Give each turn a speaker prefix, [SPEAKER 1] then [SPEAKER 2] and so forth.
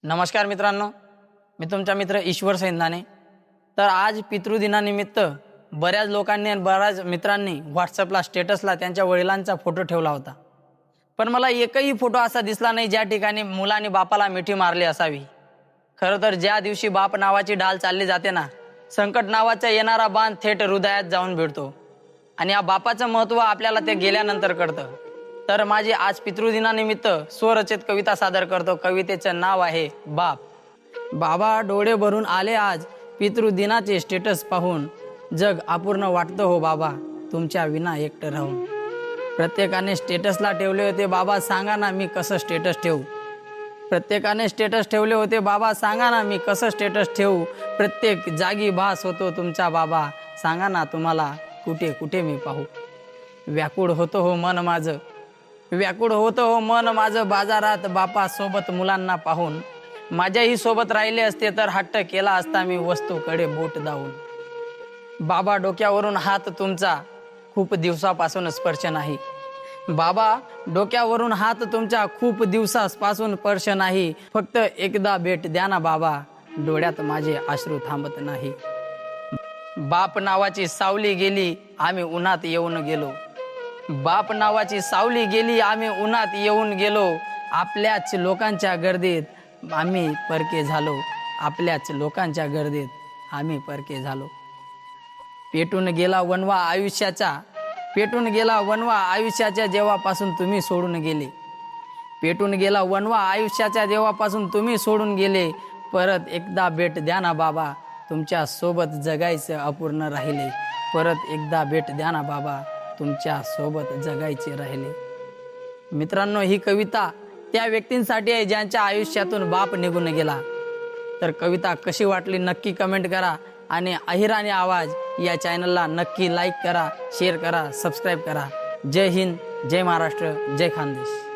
[SPEAKER 1] नमस्कार मित्रांनो, मी तुमचा मित्र ईश्वर सैंदाने। तर आज पितृदिनानिमित्त बऱ्याच लोकांनी आणि बऱ्याच मित्रांनी व्हॉट्सअपला स्टेटसला त्यांच्या वडिलांचा फोटो ठेवला होता। पण मला एकही फोटो असा दिसला नाही ज्या ठिकाणी मुलांनी बापाला मिठी मारली असावी। खरं तर ज्या दिवशी बाप नावाची ढाल चालली जाते ना, संकट नावाचा येणारा बाण थेट हृदयात जाऊन भिडतो आणि या बापाचं महत्त्व आपल्याला ते गेल्यानंतर कळतं। तर माझी आज पितृदिनानिमित्त स्वरचित कविता सादर करतो। कवितेचं नाव आहे बाप। बाबा डोळे भरून आले आज पितृदिनाचे स्टेटस पाहून, जग अपूर्ण वाटतं हो बाबा तुमच्या विना एकटं राहून। प्रत्येकाने स्टेटसला ठेवले होते बाबा, सांगा ना मी कसं स्टेटस ठेवू। प्रत्येकाने स्टेटस ठेवले होते बाबा, सांगा ना मी कसं स्टेटस ठेवू। प्रत्येक जागी भास होतो तुमचा बाबा, सांगा ना तुम्हाला कुठे कुठे मी पाहू। व्याकुळ होतं हो मन माझं, व्याकुळ होतं हो मन माझं बाजारात बापासोबत मुलांना पाहून। माझ्याही सोबत राहिले असते तर हट्ट केला असता मी वस्तूकडे बोट दावून। बाबा डोक्यावरून हात तुमचा खूप दिवसापासून स्पर्श नाही। बाबा डोक्यावरून हात तुमच्या खूप दिवसापासून स्पर्श नाही। फक्त एकदा भेट द्या ना बाबा, डोळ्यात माझे अश्रू थांबत नाही। बाप नावाची सावली गेली आम्ही उन्हात येऊन गेलो। बाप नावाची सावली गेली आम्ही उन्हात येऊन गेलो। आपल्याच लोकांच्या गर्दीत आम्ही परके झालो। आपल्याच लोकांच्या गर्दीत आम्ही परके झालो। पेटून गेला वनवा आयुष्याचा, पेटून गेला वनवा आयुष्याच्या जेव्हापासून तुम्ही सोडून गेले। पेटून गेला वनवा आयुष्याच्या जेव्हापासून तुम्ही सोडून गेले। परत एकदा भेट द्या ना बाबा, तुमच्या सोबत जगायचं अपूर्ण राहिले। परत एकदा भेट द्या ना बाबा, तुमच्या सोबत जगायचे राहिले। मित्रांनो, ही कविता त्या व्यक्तींसाठी आहे ज्यांच्या आयुष्यातून बाप निघून गेला। तर कविता कशी वाटली नक्की कमेंट करा आणि अहिराणी आवाज या चॅनलला नक्की लाईक करा, शेअर करा, सबस्क्राईब करा। जय हिंद, जय महाराष्ट्र, जय खानदेश।